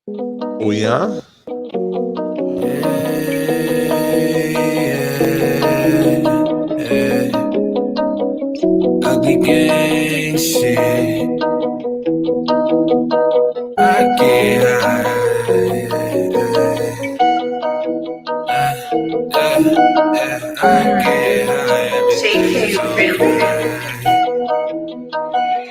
Oh yeah? Ugly gang shit. I get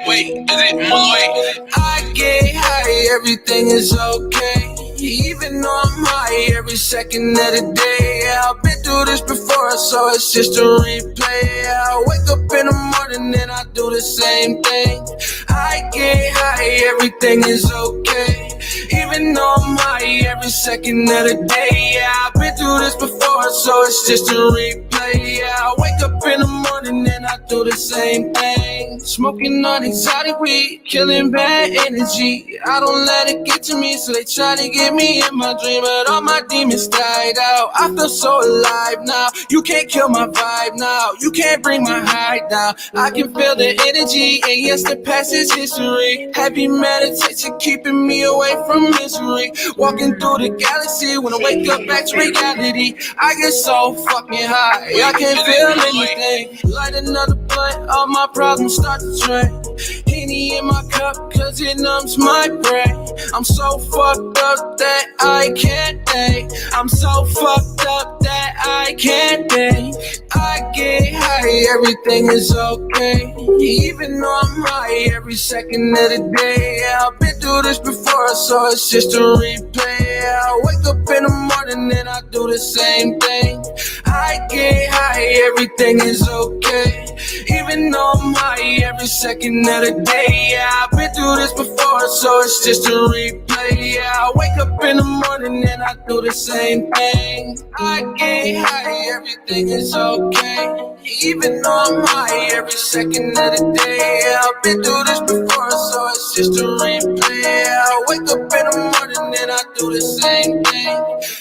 Wait, is it Malloy? I get high, everything is okay. Even though I'm high every second of the day. I've been through this before, so it's just a replay. I wake up in the morning and I do the same thing. I get high, everything is okay. Even though I'm high every second of the day. Yeah, I've been through this before, so it's just a replay. Yeah, I wake up in the morning and I do the same thing. Smoking on exotic weed, killing bad energy. I don't let it get to me, so they try to get me in my dream, but all my demons died out. I feel so alive now. You can't kill my vibe now. You can't bring my high down. I can feel the energy, and yes, the past is history. Heavy meditation keeping me away from misery. Walking through the galaxy when I wake up back to reality. I get so fucking high, I can't feel anything. Light another blunt, all my problems start to drain. Henny in my cup, cause it numbs my brain. I'm so fucked up that I can't think. I'm so fucked up that I can't think. I get high, everything is okay. Even though I'm high every second of the day. I've been through this before, so it's just a replay. I wake up in the morning and I do the same thing. I get high, everything is okay. Even though I'm high every second of the day. Yeah, I've been through this before, so it's just a replay. Yeah, I wake up in the morning and I do the same thing. I get high, everything is okay. Even though I'm high every second of the day. Yeah, I've been through this before, so it's just a replay. Yeah, I wake up in the morning and I do the same thing.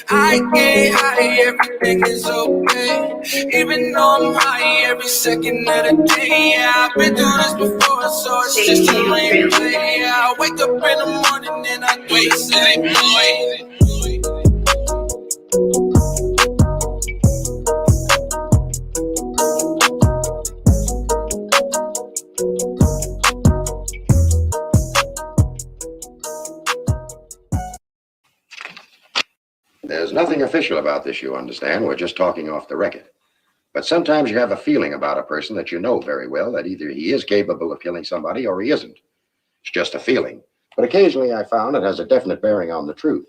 I get high, everything is okay. Even though I'm high every second of the day. Yeah, I've been through this before, so it's just a replay. Yeah, I wake up in the morning and I do the same thing. There's nothing official about this, you understand. We're just talking off the record. But sometimes you have a feeling about a person that you know very well that either he is capable of killing somebody or he isn't. It's just a feeling. But occasionally I found it has a definite bearing on the truth.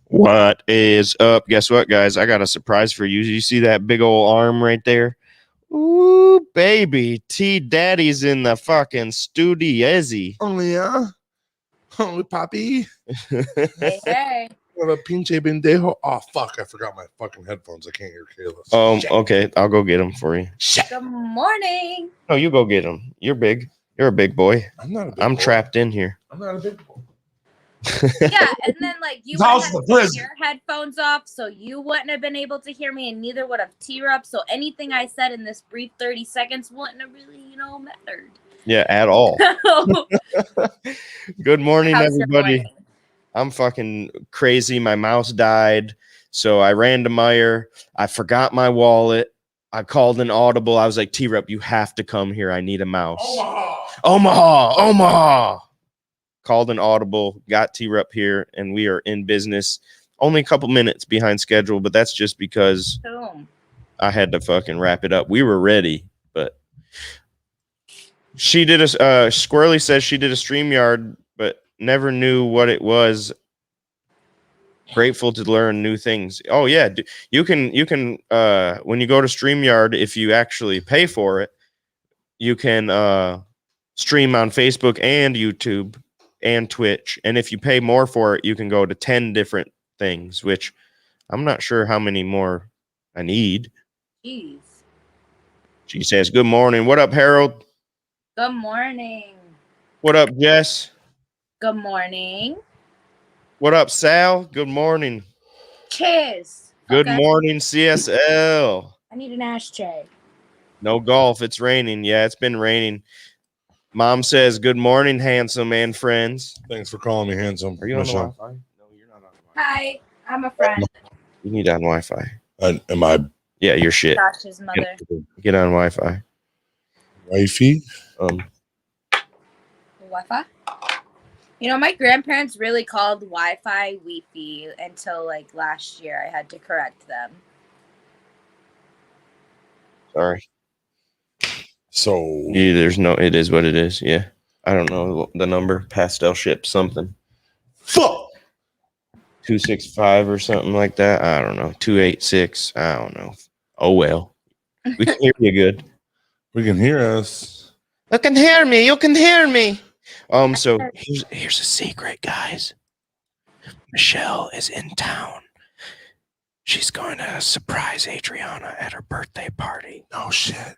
What is up? Guess what, guys? I got a surprise for you. You see that big old arm right there? Ooh, baby. T Daddy's in the fucking studio. Oh yeah? Oh, papi. Hey. A pinche pendejo. Oh, fuck. I forgot my fucking headphones. I can't hear Kayla. Shit. Okay. I'll go get them for you. Shit. Good morning. No, you go get them. You're big. You're a big boy. I'm not a big I'm boy. trapped in here. I'm not a big boy. Yeah, and then like you would How's have the had to take prison? your headphones off, so you wouldn't have been able to hear me, and neither would have T-Rup. So anything I said in this brief 30 seconds wouldn't have really, mattered. Yeah, at all. Good morning, How's your everybody. morning? I'm fucking crazy. My mouse died. So I ran to Meyer. I forgot my wallet. I called an audible. I was like, T-Rup, you have to come here. I need a mouse. Omaha. Called an audible, got T-Rup here, and we are in business. Only a couple minutes behind schedule, but that's just because Boom. I had to fucking wrap it up. We were ready, but she did a Squirrely says she did a StreamYard, but never knew what it was Grateful to learn new things. Oh yeah, you can when you go to StreamYard, if you actually pay for it, you can stream on Facebook and YouTube and Twitch. And if you pay more for it, you can go to 10 different things, which I'm not sure how many more I need. Jeez. She says, "Good morning. What up, Harold? Good morning. What up, Jess? Good morning. What up, Sal? Good morning. Cheers. Good Okay. morning, CSL. I need an ashtray. No golf. It's raining. Yeah, it's been raining. Mom says, "Good morning, handsome and friends." Thanks for calling me handsome. Are you on the Michelle. Wi-Fi? No, you're not on the Wi-Fi. Hi, I'm a friend. You need on Wi-Fi. Am I Yeah, you're shit. Josh's mother. Get on Wi-Fi. wifey? Wi-Fi? You know, my grandparents really called Wi-Fi Wi-Fi until like last year. I had to correct them. Sorry. So Yeah, there's no. It is what it is. Yeah, I don't know the number. Pastel ship something. fuck. 265 or something like that. I don't know. 286. I don't know. Oh well. We can hear you good. We can hear us. You can hear me. You can hear me. So here's a secret, guys. Michelle is in town. She's going to surprise Adriana at her birthday party. Oh shit.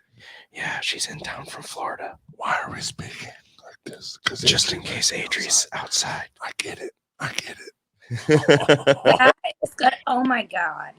Yeah, she's in town from Florida. Why are we speaking like this? Because Just in case Adri's outside. I get it. I get it. That is good. Oh my god.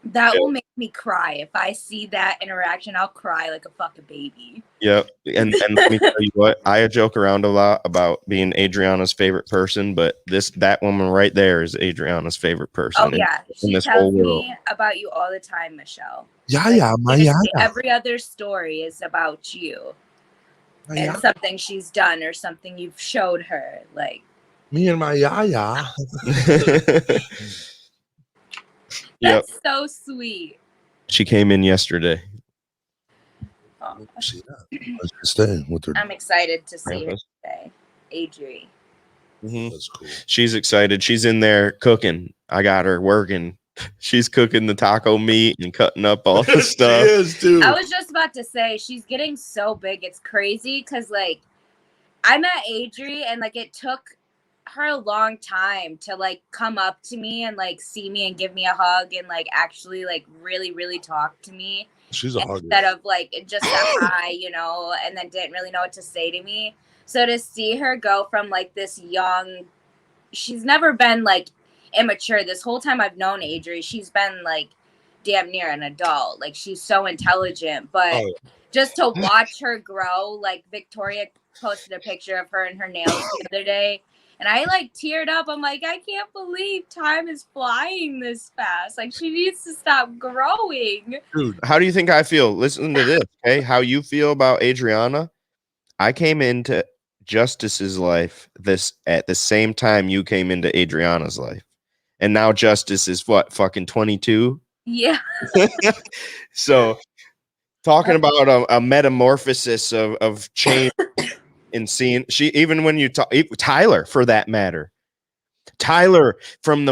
That will make me cry. If I see that interaction, I'll cry like a fucking baby. Yep. And let me tell you what, I joke around a lot about being Adriana's favorite person, but that woman right there is Adriana's favorite person. Oh yeah. She this tells whole world. me about you all the time, Michelle. Yeah, my yeah. Every other story is about you. And something she's done or something you've showed her. Like me and my yaya. Yep. That's so sweet. She came in yesterday. Oh, See that? Let's stay with her. I'm excited to see her today. Adri. Mm-hmm. That's cool. She's excited. She's in there cooking. I got her working. She's cooking the taco meat and cutting up all the stuff. She is, dude. I was just about to say, she's getting so big. It's crazy because, like, I met Adri and, like, it took her a long time to, like, come up to me and, like, see me and give me a hug and, like, actually, like, really, really talk to me. She's a hugger. Instead of, like, just a hi, you know, and then didn't really know what to say to me. So to see her go from, like, this young, she's never been, like, immature. This whole time I've known Adri, she's been, like, damn near an adult. Like, she's so intelligent. But just to watch her grow, like, Victoria posted a picture of her and her nails the other day. And I, like, teared up. I'm like, I can't believe time is flying this fast. Like, she needs to stop growing. Dude. How do you think I feel? Listen to this, okay? How you feel about Adriana? I came into Justice's life at the same time you came into Adriana's life. And now Justice is what, fucking 22? Yeah. So talking about a metamorphosis of change and seeing she, even when you talk, Tyler for that matter, Tyler from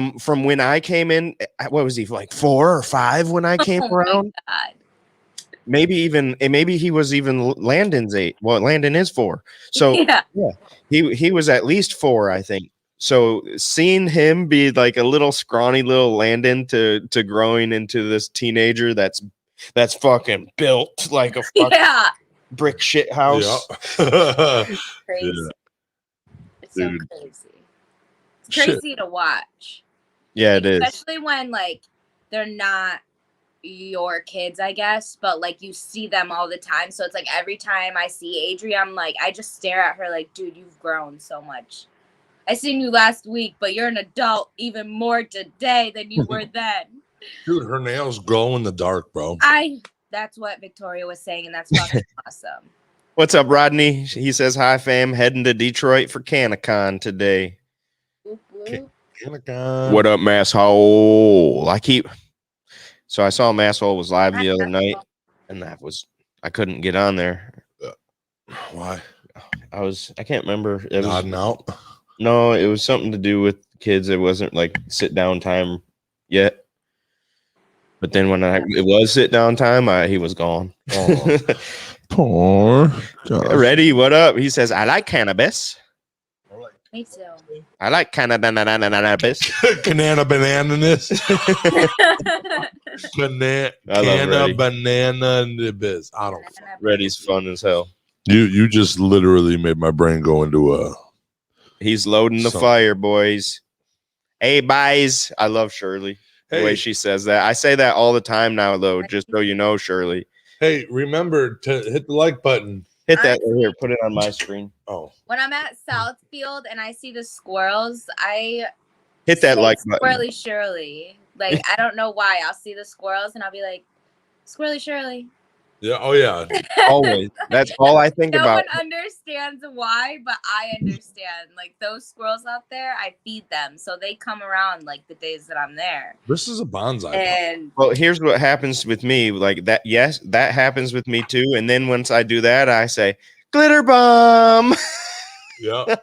when I came in, what was he, like 4 or 5 when I came around? God. Maybe he was even Landon's 8. Well, Landon is 4. So yeah, he was at least 4, I think. So seeing him be like a little scrawny little Landon to growing into this teenager that's fucking built like a fucking brick shit house. Yeah. Crazy. Yeah. It's so Dude. crazy. It's crazy to watch. Yeah, it is. Especially when, like, they're not your kids, I guess, but, like, you see them all the time. So it's like every time I see Adri, I'm like, I just stare at her like, dude, you've grown so much. I seen you last week, but you're an adult even more today than you were then. Dude, her nails glow in the dark, bro. That's what Victoria was saying, and that's fucking awesome. What's up, Rodney? He says, hi, fam. Heading to Detroit for CanaCon today. Boop, boop. What up, Masshole? So I saw Masshole was live the other night, and I couldn't get on there. Why? I can't remember. It was nodding out. No, it was something to do with kids, it wasn't like sit down time yet. But then when it was sit down time, he was gone. Oh. Poor gosh. Ready? What up? He says, I like cannabis. Me too. I like cannabis. Banana banana-ness. Banana-ness. I don't. Reddy's fun as hell. You just literally made my brain go into He's loading the fire, boys. Hey, boys. I love Shirley. The way she says that. I say that all the time now, though, just so you know, Shirley. Hey, remember to hit the like button. Hit that right here. Put it on my screen. Oh. When I'm at Southfield and I see the squirrels, I hit that like button. Squirrely Shirley. Like, I don't know why. I'll see the squirrels and I'll be like, Squirrely Shirley. Yeah. Oh, yeah. Always. That's all I think about. No one understands why, but I understand. Like, those squirrels out there, I feed them. So they come around, like, the days that I'm there. This is a bonsai. And well, here's what happens with me. Like that, yes, that happens with me too. And then once I do that, I say, glitter bomb. Yeah.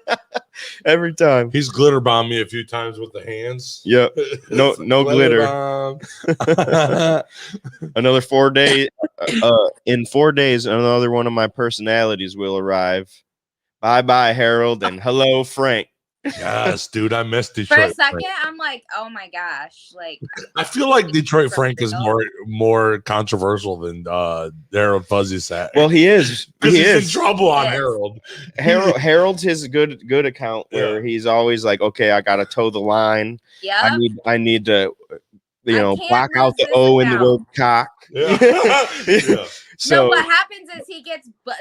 Every time. He's glitter bombed me a few times with the hands. Yep. No glitter. Another 4 days. In 4 days, another one of my personalities will arrive. Bye, Harold, and hello, Frank. Yes, dude, I missed Detroit. for a second, Frank. I'm like, oh my gosh. Like, I feel like Detroit Frank is more controversial than Harold Fuzzy Sack. Well, he is. Because he's in trouble on Harold. Harold's his good account where he's always like, okay, I gotta toe the line. yeah. I need to can't block out lose the this O in the account. word cock. Yeah. So no, what happens is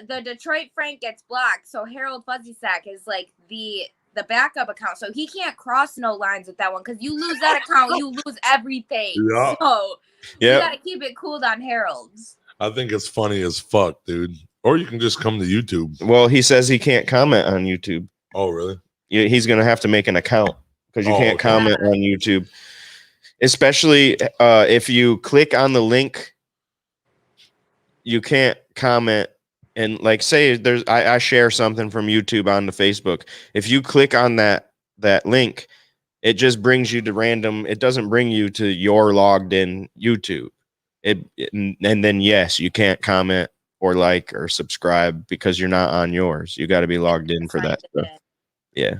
the Detroit Frank gets blocked. So Harold Fuzzy Sack is like the backup account. So he can't cross no lines with that one. Because you lose that account, you lose everything. Yeah. So you gotta keep it cooled on Harold's. I think it's funny as fuck, dude. Or you can just come to YouTube. well, he says he can't comment on YouTube. Oh, really? He's gonna have to make an account because you can't okay. comment on YouTube. Especially if you click on the link, you can't comment. And like, say I share something from YouTube onto Facebook. If you click on that link, it just brings you to random. It doesn't bring you to your logged in YouTube. And then yes, you can't comment or like or subscribe because you're not on yours. You got to be logged in for that stuff. Yeah,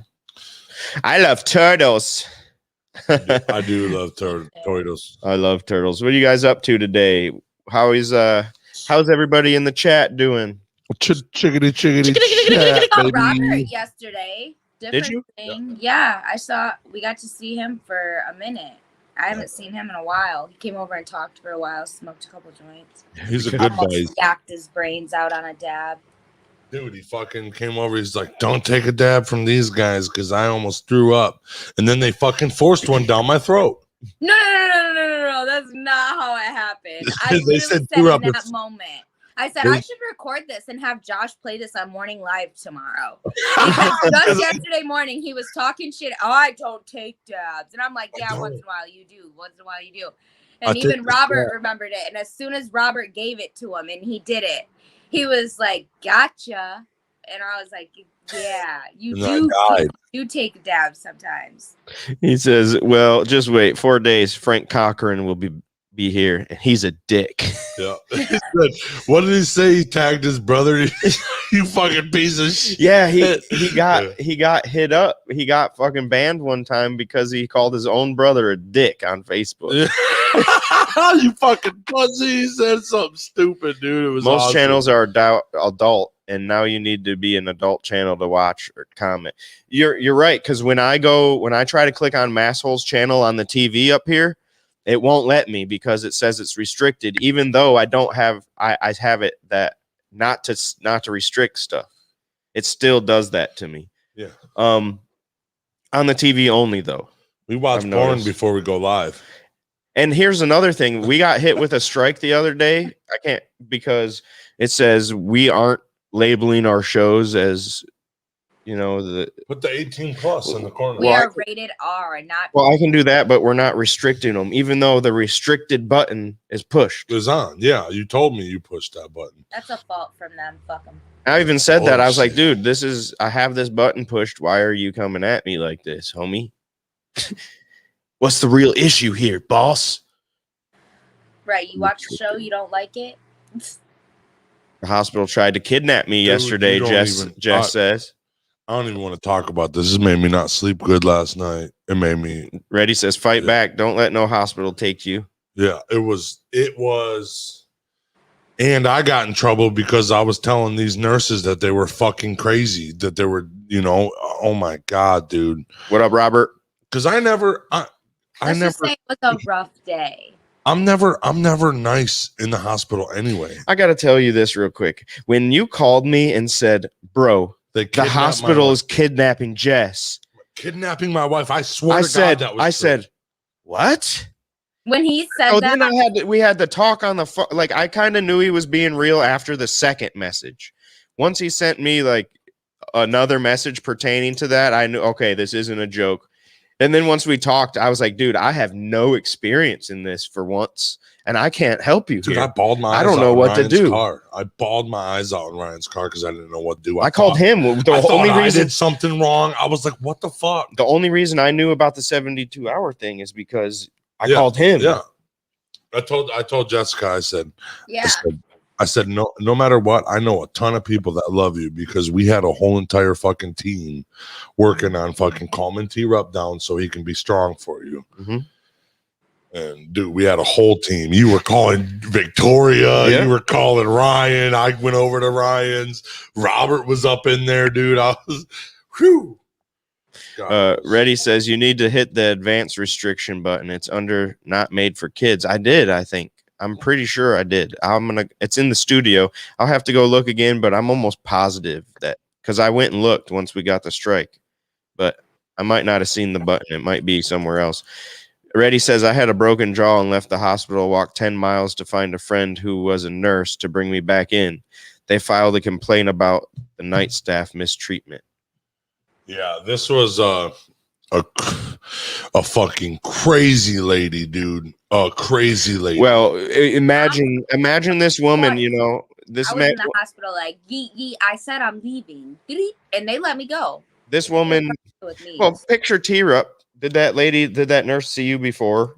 I love turtles. I do love turtles. I love turtles. What are you guys up to today? How's everybody in the chat doing? Chickity I saw baby. Robert yesterday. Did you? Thing. Yeah, we got to see him for a minute. I haven't seen him in a while. He came over and talked for a while, smoked a couple joints. He's a good guy. Yacked his brains out on a dab. Dude, he fucking came over. He's like, don't take a dab from these guys because I almost threw up. And then they fucking forced one down my throat. No. That's not how it happened. I They literally said said threw in up. that moment. I said, I should record this and have Josh play this on Morning Live tomorrow. Because just yesterday morning, he was talking shit. Oh, I don't take dabs. And I'm like, yeah, once in a while you do. Once in a while you do. And even Robert remembered it. And as soon as Robert gave it to him and he did it, he was like, gotcha. And I was like, yeah, you take dabs sometimes. He says, well, just wait 4 days. Frank Cochran will be here. And he's a dick. Yeah. What did he say? He tagged his brother. You fucking piece of shit. Yeah, he got hit up. He got fucking banned one time because he called his own brother a dick on Facebook. You fucking pussy. He said something stupid, dude. It was most awesome. channels are adult, and now you need to be an adult channel to watch or comment. You're right, because when I try to click on Masshole's channel on the TV up here, it won't let me because it says it's restricted, even though I don't have I have it that not to restrict stuff. It still does that to me. Yeah. On the TV only though. We watch porn before we go live. And here's another thing. We got hit with a strike the other day. I can't because it says we aren't labeling our shows as put the 18 plus in the corner. We are rated R, not. Well, I can do that, but we're not restricting them, even though the restricted button is pushed. It was on. Yeah, you told me you pushed that button. That's a fault from them. Fuck them. I even said that. I was like, dude, I have this button pushed. Why are you coming at me like this, homie? What's the real issue here, boss? Right, you watch the show, you don't like it? The hospital tried to kidnap me Dude, yesterday, you don't Jess even- says. I don't even want to talk about this. This made me not sleep good last night. It made me. Reddy says, fight Yeah. back. Don't let no hospital take you. Yeah, it was. And I got in trouble because I was telling these nurses that they were fucking crazy, that they were, oh my God, dude. What up, Robert? Because I never, Let's just say it was a rough day. I'm never nice in the hospital anyway. I got to tell you this real quick. When you called me and said, bro, The hospital is kidnapping Jess. Kidnapping my wife. I swear to God that was I true. said, what? When he said that, Then we had the talk on the phone. Like, I kind of knew he was being real after the second message. Once he sent me like another message pertaining to that, I knew, okay, this isn't a joke. And then once we talked, I was like, dude, I have no experience in this for once, and I can't help you. Dude, here. I bawled my eyes I don't out know in what to Ryan's do. Car. I bawled my eyes out in Ryan's car because I didn't know what to do. I called him. I thought I did something wrong. I was like, what the fuck? The only reason I knew about the 72-hour thing is because I called him. Yeah. I told Jessica, I said, yeah. I said, no matter what, I know a ton of people that love you because we had a whole entire fucking team working on fucking calming T-Rup down so he can be strong for you. Mm-hmm. And dude, we had a whole team. You were calling Victoria. Yeah. You were calling Ryan. I went over to Ryan's. Robert was up in there, dude. I was, whew. Reddy says you need to hit the advanced restriction button. It's under not made for kids. I did, I think. I'm pretty sure I did. It's in the studio. I'll have to go look again, but I'm almost positive that because I went and looked once we got the strike. But I might not have seen the button. It might be somewhere else. Reddy says I had a broken jaw and left the hospital, walked 10 miles to find a friend who was a nurse to bring me back in. They filed a complaint about the night staff mistreatment. Yeah, this was a fucking crazy lady, dude. A crazy lady. Well, imagine this woman, this I was in the hospital like, yee, I said I'm leaving. And they let me go. This woman, well, picture T-Rup. Did that nurse see you before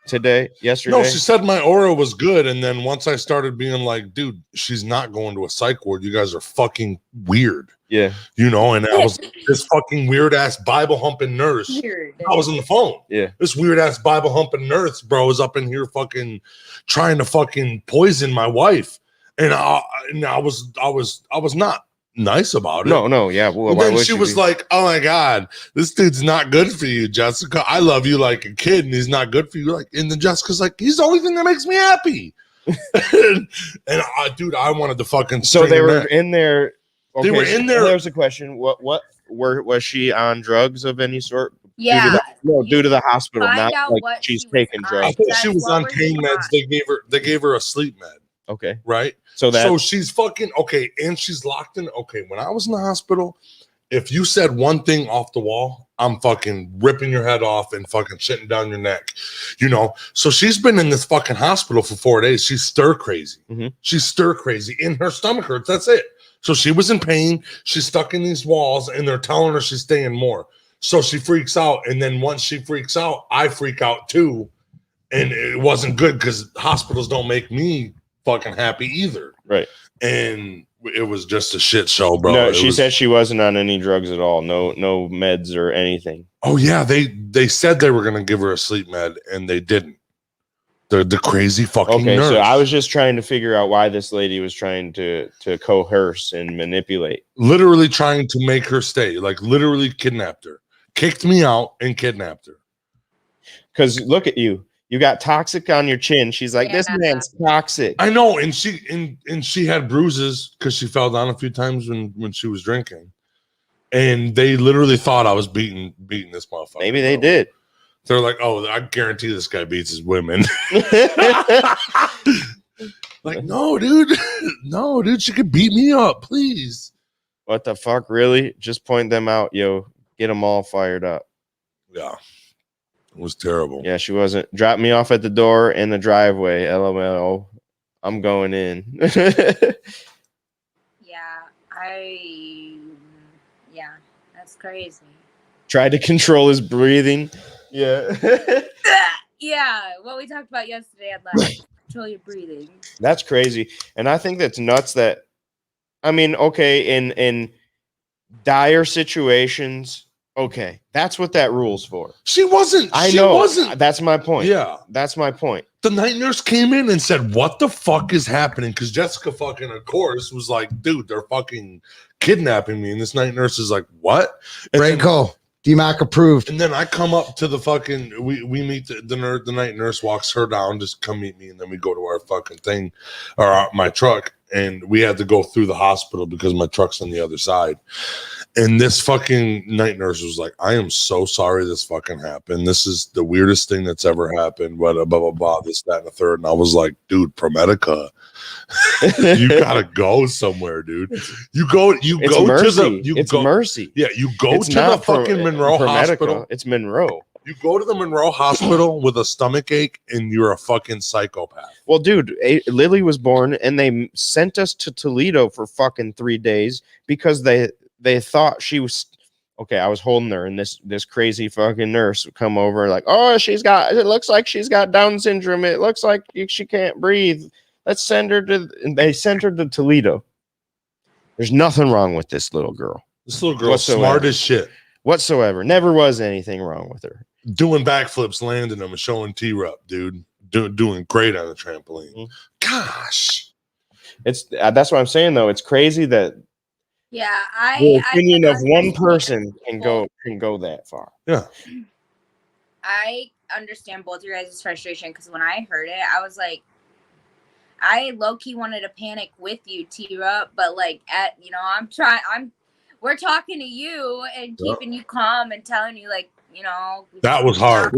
yesterday? No, she said my aura was good. And then once I started being like, dude, she's not going to a psych ward. You guys are fucking weird. Yeah. And I was this fucking weird ass Bible humping nurse. Weird. I was on the phone. Yeah. This weird ass Bible humping nurse, bro, is up in here fucking trying to fucking poison my wife. And I was not nice about it. No, yeah. Well, then she was like, "Oh my God, this dude's not good for you, Jessica. I love you like a kid, and he's not good for you." Like, and then Jessica's like, "He's the only thing that makes me happy." Dude, I wanted to fucking. So they were in there. Okay, they were in there. There's a question. What was she on drugs of any sort? Yeah. Due to the hospital, not like she's taking drugs. I thought she was on pain meds. They gave her a sleep med. Okay. Right. So she's fucking okay, and she's locked in. Okay, when I was in the hospital, if you said one thing off the wall, I'm fucking ripping your head off and fucking shitting down your neck. So she's been in this fucking hospital for 4 days. She's stir crazy. Mm-hmm. She's stir crazy. And her stomach hurts. That's it. So she was in pain. She's stuck in these walls, and they're telling her she's staying more. So she freaks out, and then once she freaks out, I freak out too. And it wasn't good because hospitals don't make me fucking happy either. Right. And it was just a shit show, bro. No, she said she wasn't on any drugs at all. No meds or anything. Oh yeah, they said they were gonna give her a sleep med and they didn't. The crazy fucking nurse. So I was just trying to figure out why this lady was trying to coerce and manipulate. Literally trying to make her stay. Like literally kidnapped her. Kicked me out and kidnapped her. Because look at you. You got toxic on your chin. She's like, this man's toxic. I know, and she had bruises because she fell down a few times when she was drinking, and they literally thought I was beating this motherfucker. Maybe they did. They're like, oh, I guarantee this guy beats his women. Like, no, dude, she could beat me up, please. What the fuck, really? Just point them out, yo. Get them all fired up. Yeah. It was terrible. Yeah, she wasn't. Drop me off at the door in the driveway. LMAO. I'm going in. Yeah, that's crazy. Tried to control his breathing. Yeah. Yeah, what we talked about yesterday on live. Control your breathing. That's crazy. And I think that's nuts that, I mean, okay, in dire situations, okay, that's what that rule's for. She wasn't. She wasn't. That's my point. Yeah. That's my point. The night nurse came in and said, what the fuck is happening? Because Jessica fucking, of course, was like, dude, they're fucking kidnapping me. And this night nurse is like, what? Branco, DMAC approved. And then I come up to the fucking, we meet the night nurse, walks her down, just come meet me. And then we go to our fucking thing, or my truck. And we had to go through the hospital because my truck's on the other side. And this fucking night nurse was like, I am so sorry this fucking happened. This is the weirdest thing that's ever happened. Blah, blah, blah, blah, this, that, and the third. And I was like, dude, ProMedica, you gotta go somewhere, dude. You go mercy. to the, it's mercy. Yeah, you go to the fucking Monroe Hospital. It's Monroe. You go to the Monroe Hospital with a stomach ache and you're a fucking psychopath. Well, dude, Lily was born and they sent us to Toledo for fucking 3 days because they thought she was okay. I was holding her and this crazy fucking nurse would come over like, oh, it looks like she's got Down syndrome. It looks like she can't breathe. Let's send her and they sent her to Toledo. There's nothing wrong with this little girl. This little girl smart as shit. Whatsoever. Never was anything wrong with her. Doing backflips, landing them, and showing T-Rup, dude. Doing great on the trampoline. Mm-hmm. Gosh. That's what I'm saying, though. It's crazy that the opinion of one person can go that far. Yeah. I understand both your guys' frustration because when I heard it, I was like, I low-key wanted to panic with you, T-Rup, but like we're talking to you and keeping you calm and telling you like, that was hard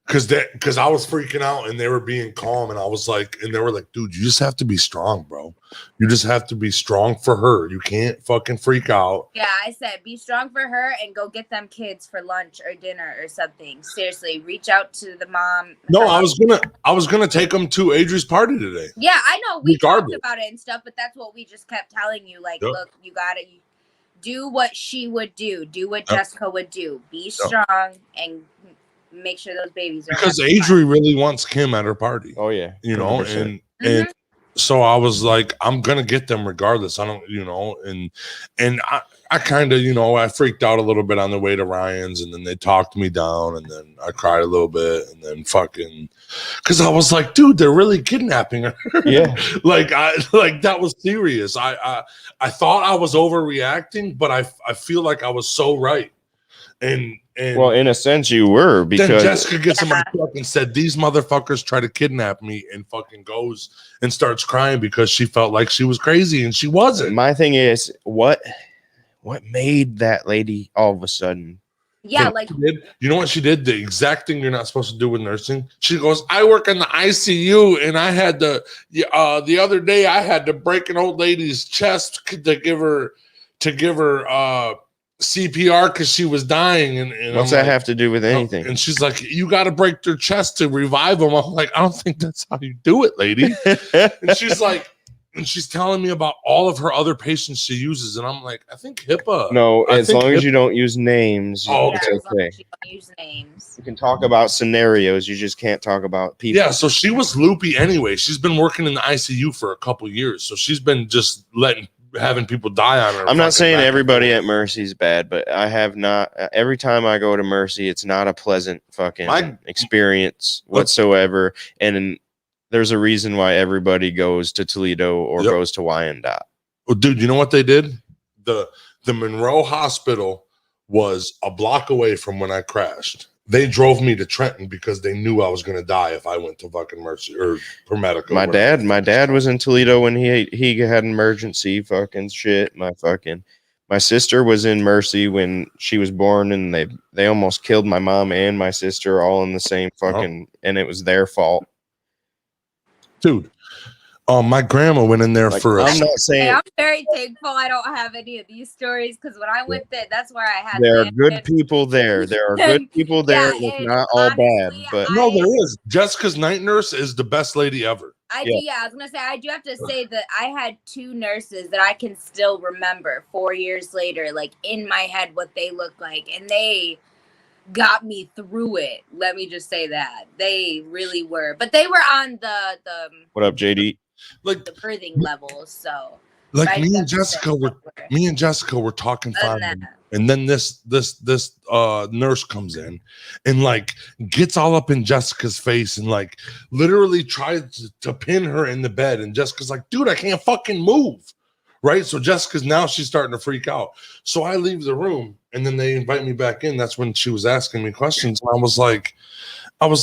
because I was freaking out and they were being calm and I was like, and they were like, dude, you just have to be strong, bro. You just have to be strong for her. You can't fucking freak out. Yeah, I said be strong for her and go get them kids for lunch or dinner or something. Seriously, reach out to the mom. No, I was gonna take them to Adri's party today. Yeah, I know we talked about it and stuff, but that's what we just kept telling you. Like, look, you gotta do what she would do. Do what Jessica would do. Be strong and make sure those babies are because Adri really wants Kim at her party. Oh yeah, 100%. and so I was like, I'm gonna get them regardless. I don't, and I kind of, I freaked out a little bit on the way to Ryan's, and then they talked me down, and then I cried a little bit, and then fucking, because I was like, dude, they're really kidnapping her. Yeah, like that was serious. I thought I was overreacting, but I feel like I was so right. And well, in a sense, you were, because then Jessica gets in my truck and said, "These motherfuckers try to kidnap me," and fucking goes and starts crying because she felt like she was crazy and she wasn't. My thing is, what made that lady all of a sudden? Yeah, like you know what she did? The exact thing you're not supposed to do with nursing. She goes, "I work in the ICU, and I had the other day I had to break an old lady's chest to give her CPR because she was dying." And what's that have to do with anything? And she's like, "You got to break their chest to revive them." I'm like, "I don't think that's how you do it, lady." And she's like, and she's telling me about all of her other patients she uses, and I'm like, I think HIPAA. No, as long as you don't use names, it's okay. You don't use names. You can talk about scenarios, you just can't talk about people. Yeah, so she was loopy anyway. She's been working in the ICU for a couple years, so she's been just having people die on her. I'm not saying everybody at Mercy's bad, but I have not. Every time I go to Mercy, it's not a pleasant fucking experience whatsoever, and there's a reason why everybody goes to Toledo or goes to Wyandotte. Well, dude, you know what they did? The Monroe Hospital was a block away from when I crashed. They drove me to Trenton because they knew I was going to die if I went to fucking Mercy or ProMedica. My dad was in Toledo when he had an emergency fucking shit. My sister was in Mercy when she was born, and they almost killed my mom and my sister all in the same fucking, and it was their fault. Dude, my grandma went in there for I'm not saying. Hey, I'm very thankful I don't have any of these stories because when I went there, that's where I had. There are good people there. There are good people there. It's not all bad, but no, there is. Jessica's night nurse is the best lady ever. I do. Yeah, I was gonna say I do have to say that I had 2 nurses that I can still remember 4 years later, like in my head, what they look like, and they got me through it. Let me just say that they really were, but they were on the What up, JD? Like the birthing levels. So like me and Jessica were talking fine, and then this nurse comes in and like gets all up in Jessica's face and like literally tries to pin her in the bed, and Jessica's like, dude, I can't fucking move. Right. So Jessica's now she's starting to freak out. So I leave the room and then they invite me back in. That's when she was asking me questions. And I was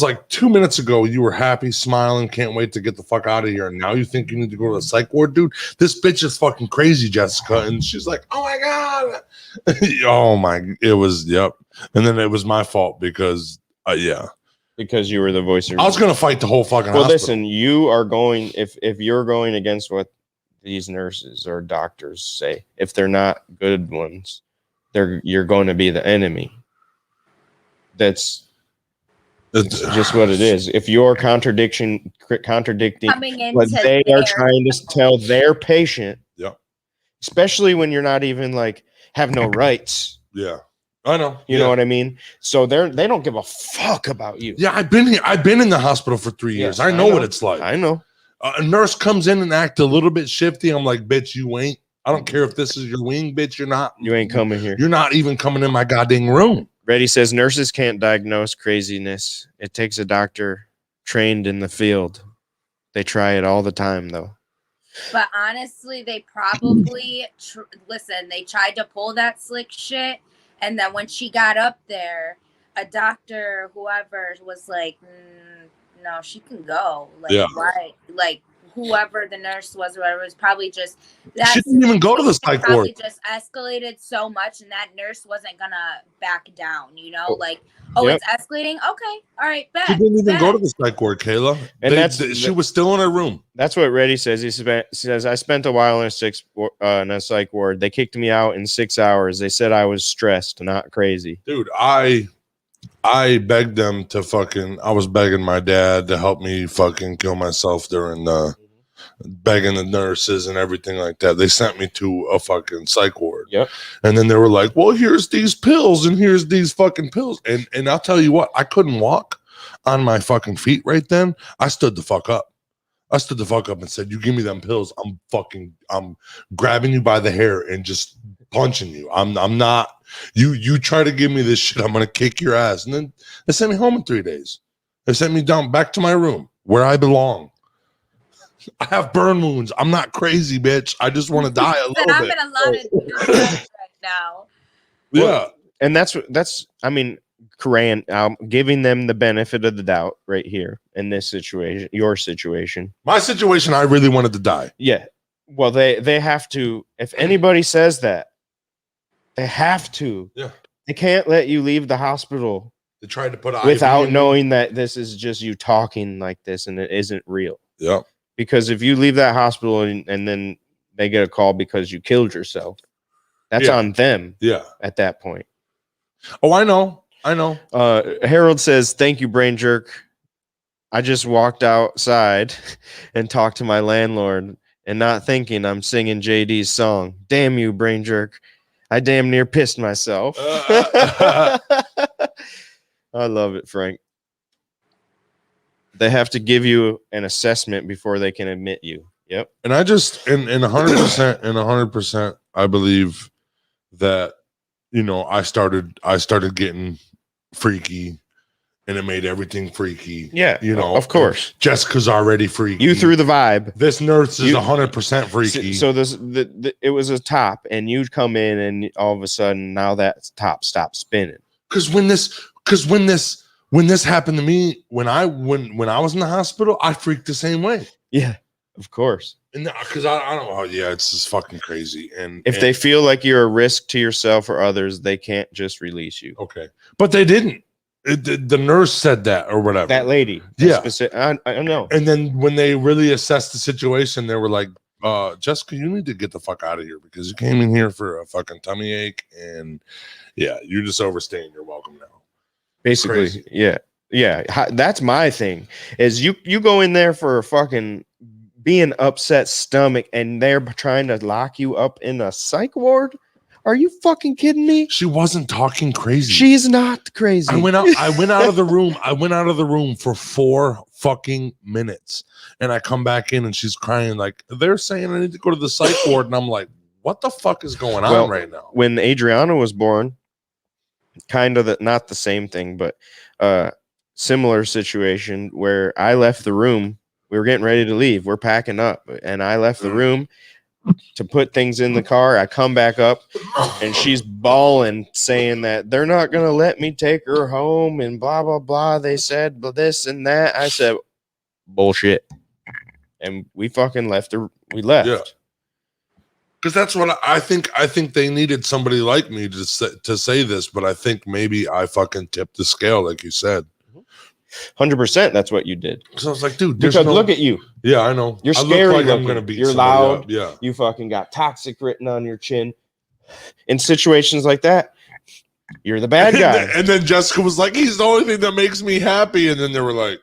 like, 2 minutes ago, you were happy, smiling, can't wait to get the fuck out of here. And now you think you need to go to the psych ward, dude? This bitch is fucking crazy, Jessica. And she's like, oh my God. Oh my, it was, yep. And then it was my fault because, yeah. Because you were the voice of I was going to fight the whole fucking Well, hospital. listen, you are going, if you're going against what these nurses or doctors say, if they're not good ones, you're going to be the enemy. That's just what it is. If you're contradicting what they are trying to tell their patient, yeah, especially when you're not even like have no rights. Yeah, I know. You know what I mean? So they don't give a fuck about you. Yeah, I've been here. I've been in the hospital for 3 years. Yes, I know what it's like. I know. A nurse comes in and act a little bit shifty. I'm like, bitch, you ain't. I don't care if this is your wing, bitch. You're not. You ain't coming here. You're not even coming in my goddamn room. Reddy says nurses can't diagnose craziness. It takes a doctor trained in the field. They try it all the time, though. But honestly, they probably listen. They tried to pull that slick shit, and then when she got up there, a doctor, whoever, was like, "No, she can go." Like, yeah. Why? Like, whoever the nurse was, or whatever, was probably just that. She didn't even go to the psych ward. Probably just escalated so much, and that nurse wasn't gonna back down. You know, like, oh, Yep. it's escalating. Okay, all right, bet. She didn't even go to the psych ward, Kayla. And she was still in her room. That's what Reddy says. He says, I spent a while in a psych ward. They kicked me out in 6 hours. They said I was stressed, not crazy. Dude, I begged them to I was begging my dad to help me fucking kill myself during begging the nurses and everything like that. They sent me to a fucking psych ward. Yep. And then they were like, well, here's these pills and here's these fucking pills. And I'll tell you what, I couldn't walk on my fucking feet right then. I stood the fuck up. And said, you give me them pills, I'm grabbing you by the hair and just punching you. I'm not, you try to give me this shit, I'm going to kick your ass. And then they sent me home in 3 days. They sent me down back to my room where I belong. I have burn wounds. I'm not crazy, bitch. I just want to die a little bit. I'm in a lot of right now. Yeah. Well, and that's I mean, Coran, giving them the benefit of the doubt right here in this situation, your situation. My situation, I really wanted to die. Yeah. Well, they have to, if anybody says that, they have to. Yeah. They can't let you leave the hospital They tried to put without knowing that this is just you talking like this and it isn't real. Yeah. Because if you leave that hospital and then they get a call because you killed yourself, that's on them. Yeah. At that point. Oh, I know. Harold says, thank you, Brain Jerk. I just walked outside and talked to my landlord and not thinking I'm singing JD's song. Damn you, Brain Jerk. I damn near pissed myself. I love it, Frank. They have to give you an assessment before they can admit you. Yep. And I just in 100%, I believe that, you know, I started getting freaky and it made everything freaky. Yeah. You know, of course. Jessica's already freaky. You threw the vibe. This nurse is 100% freaky. So it was a top and you'd come in and all of a sudden now that top stops spinning. Because when this happened to me, when I was in the hospital, I freaked the same way. Yeah, of course. And because I don't know, yeah, it's just fucking crazy. And if they feel like you're a risk to yourself or others, they can't just release you. Okay, but they didn't. The nurse said that or whatever. That lady. Yeah, I know. And then when they really assessed the situation, they were like, Jessica, you need to get the fuck out of here because you came in here for a fucking tummy ache, and yeah, you're just overstaying your welcome now. Basically, Crazy. Yeah. Yeah, that's my thing. Is you go in there for a fucking being upset stomach, and they're trying to lock you up in a psych ward? Are you fucking kidding me? She wasn't talking crazy. She's not crazy. I went out of the room. I went out of the room for 4 fucking minutes, and I come back in, and she's crying like they're saying I need to go to the psych ward, and I'm like, what the fuck is going on right now? When Adriana was born, kind of not the same thing, but similar situation where I left the room. We were getting ready to leave. We're packing up, and I left the room to put things in the car. I come back up, and she's bawling, saying that they're not going to let me take her home and blah, blah, blah. They said this and that. I said, bullshit. And we fucking left her. We left. Yeah. Because that's what I think. I think they needed somebody like me to say this, but I think maybe I fucking tipped the scale, like you said. 100%. That's what you did. So I was like, dude, because look at you. Yeah, I know. You're scary. Like I'm gonna beat. You're loud. Up. Yeah. You fucking got toxic written on your chin. In situations like that, you're the bad guy. And then Jessica was like, "He's the only thing that makes me happy." And then they were like,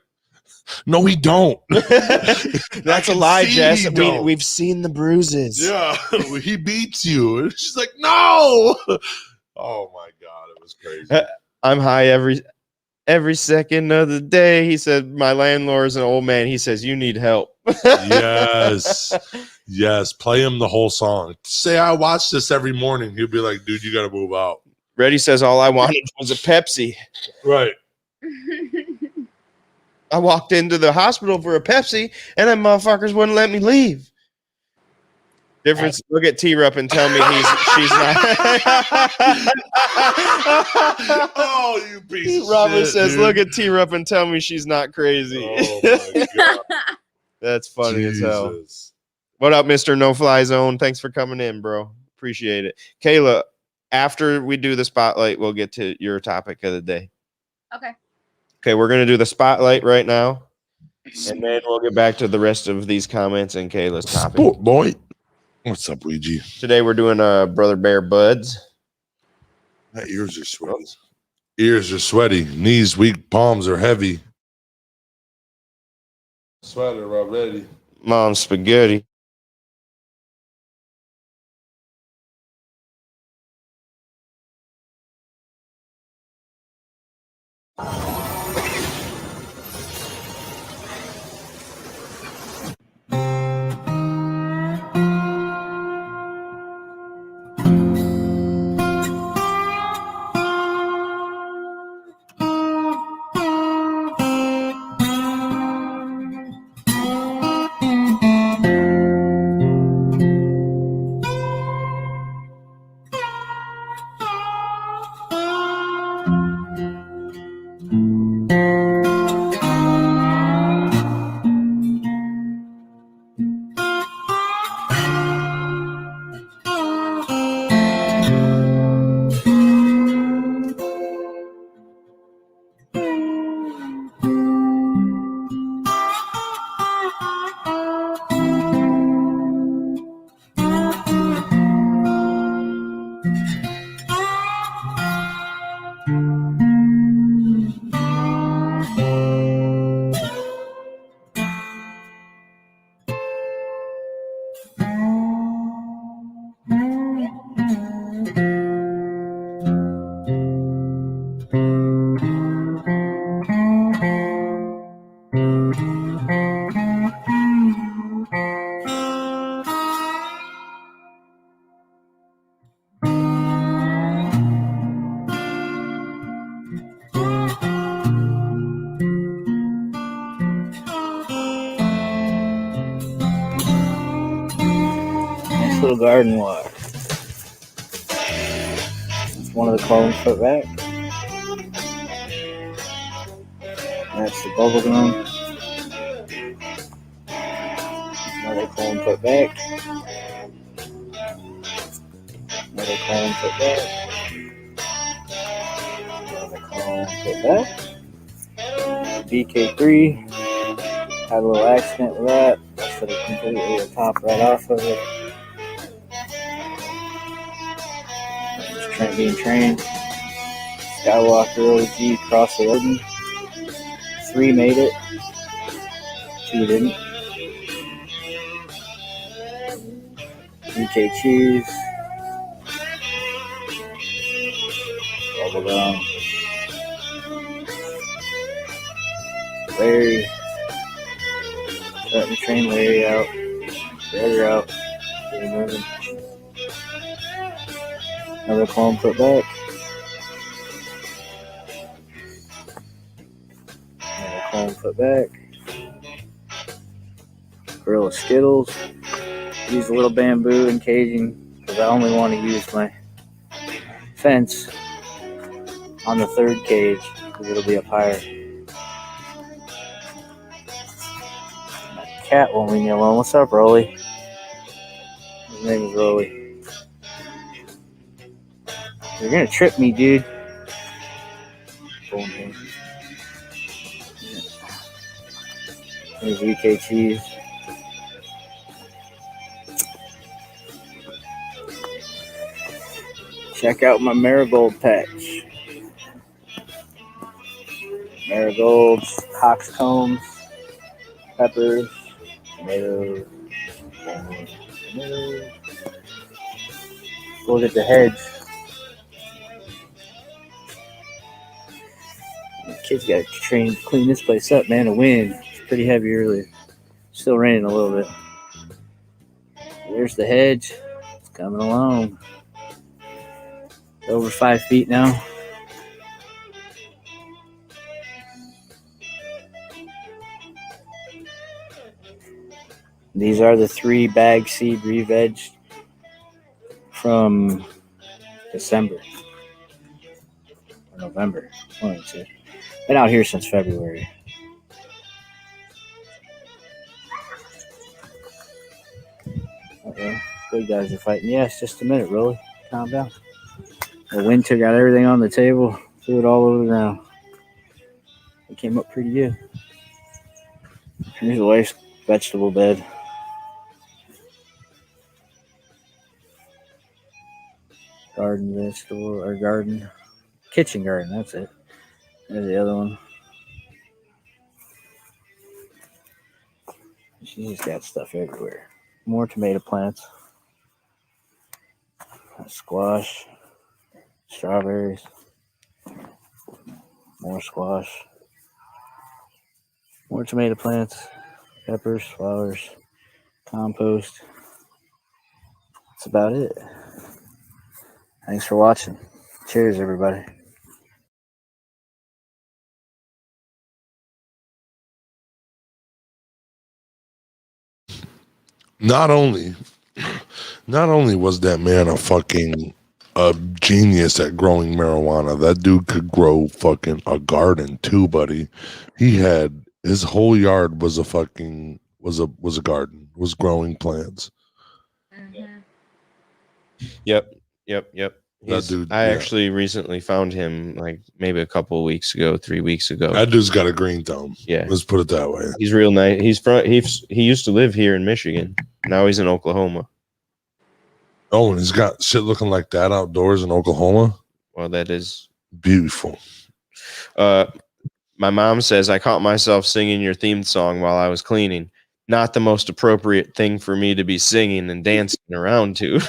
"No, he don't." That's a lie, Jess. We've seen the bruises. Yeah, he beats you. And she's like, "No." Oh my god, it was crazy. I'm high every second of the day. He said, my landlord's an old man. He says, you need help. Yes. Play him the whole song. Say I watch this every morning. He'll be like, dude, you got to move out. Reddy says, all I wanted was a Pepsi. Right. I walked into the hospital for a Pepsi, and them motherfuckers wouldn't let me leave. Difference. Look at T-Rup and tell me she's not. Oh, you piece of Robert shit, says, dude. look at T-Rup and tell me she's not crazy. Oh my god. That's funny Jesus. as hell. What up, Mr. No Fly Zone? Thanks for coming in, bro. Appreciate it. Kayla, after we do the spotlight, we'll get to your topic of the day. Okay, we're going to do the spotlight right now, and then we'll get back to the rest of these comments and Kayla's topic. Sport boy. What's up, Ouija? Today we're doing Brother Bear Budz. My ears are sweaty. Ears are sweaty. Knees weak. Palms are heavy. Sweater already. Mom's spaghetti. Little garden walk. It's one of the columns put back. That's the bubble gum. Another column put back. Another column put back. Another column put back. DK3. Had a little accident with that. I should have completely the top right off of it. Being trained. Skywalker OG cross the Odin. 3 made it. 2 didn't. UK cheese. Bubblegum. Larry. Starting to train Larry out. Larry out. Getting moving. Another clone put back. Another clone put back. Grill of Skittles. Use a little bamboo and caging because I only want to use my fence on the 3rd cage because it'll be up higher. My cat won't leave me alone. What's up, Rolly? His name is Rolly. You're gonna trip me, dude. There's UK cheese. Check out my marigold patch. Marigolds, coxcombs, peppers, tomatoes. Look at the hedge. The kids got to train to clean this place up, man. The wind was pretty heavy earlier. Still raining a little bit. There's the hedge. It's coming along. Over 5 feet now. These are the 3 bag seed re-veg from December or November. One of the two. Been out here since February. Uh-oh. Big guys are fighting. Yes, just a minute, Rolly. Calm down. The winter got everything on the table. Threw it all over now. It came up pretty good. Here's the wife's vegetable bed. Garden vegetable, or garden. Kitchen garden, that's it. There's the other one. She's got stuff everywhere. More tomato plants. Squash. Strawberries, more squash, more tomato plants, peppers, flowers, compost. That's about it. Thanks for watching. Cheers, everybody. Not only was that man a genius at growing marijuana. That dude could grow fucking a garden too, buddy. He had his whole yard was a garden, was growing plants. Mm-hmm. Yep. That dude, I actually recently found him like maybe a couple of weeks ago, 3 weeks ago. That dude's got a green thumb. Yeah. Let's put it that way. He's real nice. He used to live here in Michigan. Now he's in Oklahoma. Oh, and he's got shit looking like that outdoors in Oklahoma. Well, that is beautiful. My mom says I caught myself singing your theme song while I was cleaning. Not the most appropriate thing for me to be singing and dancing around to.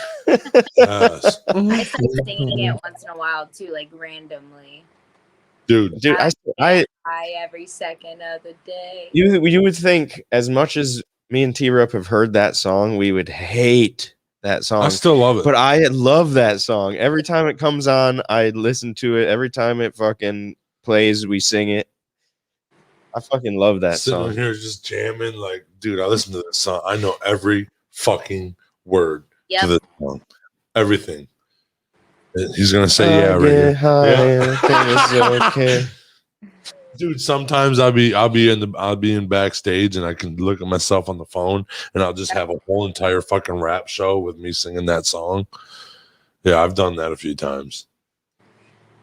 Yes. I start singing it once in a while too, like randomly. Dude, I every second of the day. You would think as much as me and T-Rup have heard that song, we would hate that song. I still love it. But I love that song. Every time it comes on, I listen to it. Every time it fucking plays, we sing it. I fucking love that Sitting song. here just jamming, like, dude, I listen to this song. I know every fucking word to this song. Everything. He's gonna say, yeah, right here. Yeah. Okay. Dude, sometimes I'll be in backstage and I can look at myself on the phone and I'll just have a whole entire fucking rap show with me singing that song. Yeah, I've done that a few times.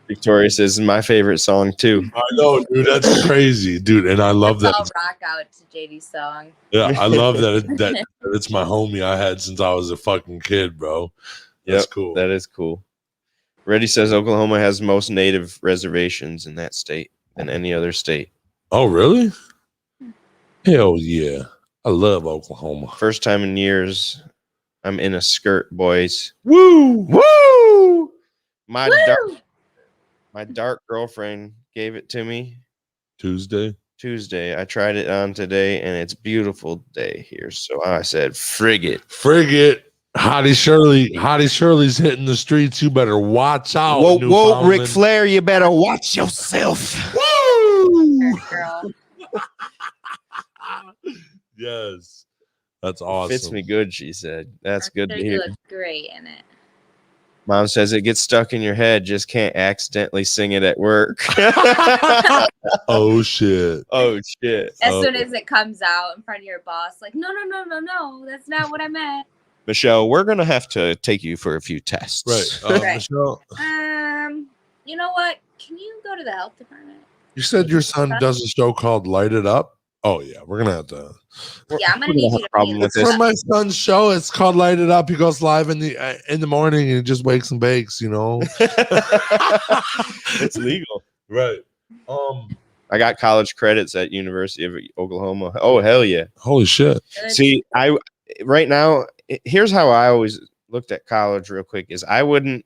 Victoria says my favorite song too. I know, dude, that's crazy, dude, and I love that. I'll rock out to JD's song. Yeah, I love that it's my homie I had since I was a fucking kid, bro. That's cool. That is cool. Reddy says Oklahoma has most native reservations in that state than any other state. Oh, really? Hell yeah. I love Oklahoma. First time in years I'm in a skirt, boys. Woo! Woo! My dark girlfriend gave it to me Tuesday. I tried it on today, and it's a beautiful day here. So I said, "Frig it." Hottie Shirley's hitting the streets. You better watch out. Whoa, Ric Flair, you better watch yourself. Woo! Girl. Yes. That's awesome. Fits me good, she said. That's good to You hear. look great in it. Mom says it gets stuck in your head. Just can't accidentally sing it at work. Oh, shit. Oh, shit. As soon as it comes out in front of your boss, like, no, that's not what I meant. Michelle, we're going to have to take you for a few tests. Right. Right. Michelle, You know what? Can you go to the health department? you said your son does a show called Light It Up? Oh, yeah. We're going to have to. Yeah, I'm gonna need you to problem with this. For my son's show, it's called Light It Up. He goes live in the morning and he just wakes and bakes, you know. It's legal. Right. I got college credits at University of Oklahoma. Oh, hell yeah. Holy shit. See, right now, here's how I always looked at college real quick is I'm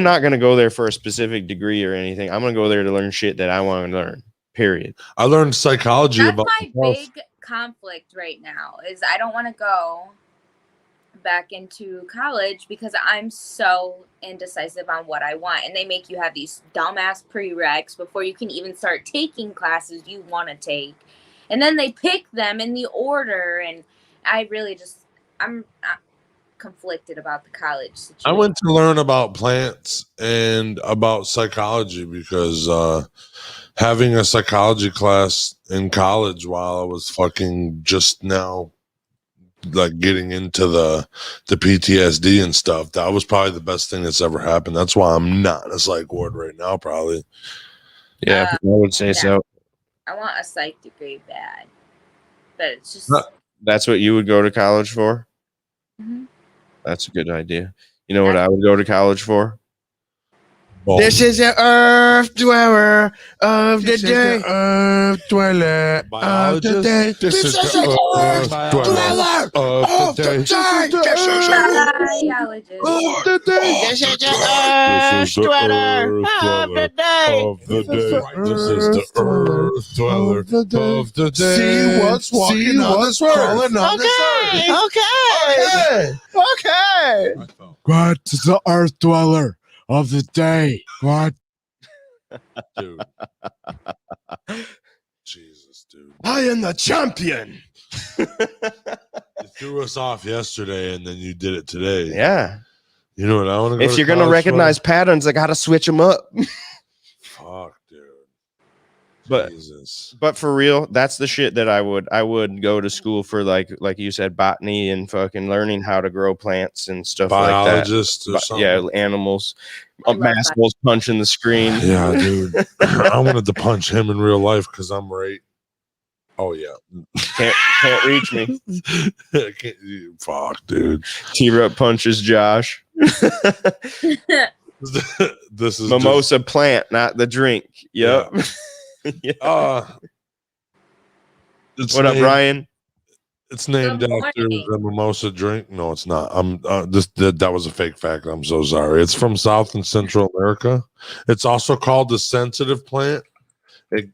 not going to go there for a specific degree or anything. I'm going to go there to learn shit that I want to learn. Period. I learned psychology That's about my myself. big conflict right now is I don't want to go back into college because I'm so indecisive on what I want. And they make you have these dumbass prereqs before you can even start taking classes you want to take. And then they pick them in the order. And I really I'm conflicted about the college situation. I went to learn about plants and about psychology because having a psychology class in college while I was fucking just now like getting into the PTSD and stuff, that was probably the best thing that's ever happened. That's why I'm not a psych ward right now, probably. Yeah, I would say so. I want a psych degree bad, but it's just That's what you would go to college for? Mhm. That's a good idea. You know what I would go to college for? Well, This is the Earth Dweller of the Day. Earth Dweller of the Day. This is the Earth Dweller of the Day. This is the biologist. Earth of the Day. This is the Earth Dweller of the Day. This is the Earth Dweller of the Day. See what's walking on this earth. Okay. What is the Earth Dweller of the Day? What? Dude. Jesus, dude. I am the champion. You threw us off yesterday and then you did it today. Yeah. You know what I want to go If you're going to recognize patterns, I got to switch them up. Fuck, dude. But Jesus. But for real, that's the shit that I would go to school for, like you said, botany and fucking learning how to grow plants and stuff Biologist like that. or something. Yeah, animals. Massacles punching the screen. Yeah, dude. I wanted to punch him in real life because I'm right. Oh yeah. Can't reach me. Fuck, dude. T-Rup punches Josh. This is Mimosa Plant, not the drink. Yep. Yeah. Yeah. It's What up, named- Ryan? It's named Good after morning. the mimosa drink. No, it's not. That was a fake fact. I'm so sorry. It's from South and Central America. It's also called the sensitive plant. It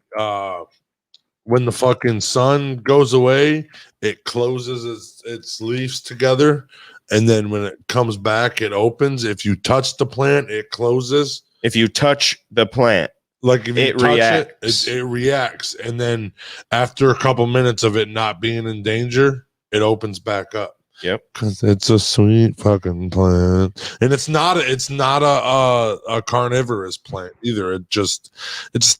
when the fucking sun goes away, it closes its leaves together, and then when it comes back, it opens. If you touch the plant, it closes. If you touch the plant, Like if you It touch reacts. it reacts, and then after a couple minutes of it not being in danger, it opens back up. Yep. Because it's a sweet fucking plant, and it's not a carnivorous plant either. It just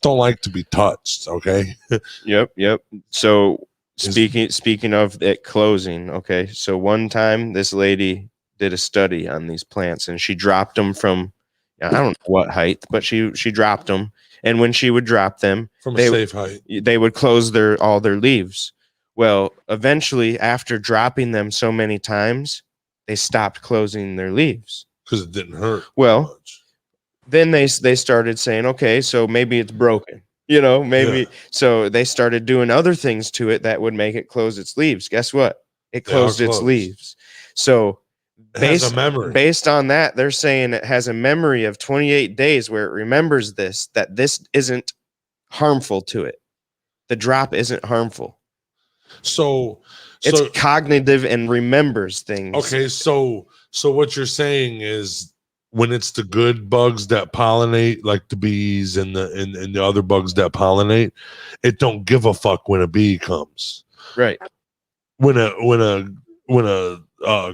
don't like to be touched. Okay. Yep. So speaking of it closing, okay. So one time this lady did a study on these plants, and she dropped them from I don't know what height, but she dropped them, and when she would drop them From a They- safe height. they would close all their leaves. Well, eventually, after dropping them so many times, they stopped closing their leaves. Because it didn't hurt. Well, much. then they started saying, okay, so maybe it's broken. You know, maybe. So they started doing other things to it that would make it close its leaves. Guess what? It closed its leaves. So based on that, they're saying it has a memory of 28 days where it remembers that this isn't harmful to it. The drop isn't harmful. So it's cognitive and remembers things. Okay, so what you're saying is when it's the good bugs that pollinate, like the bees and the other bugs that pollinate, it don't give a fuck when a bee comes. Right. When a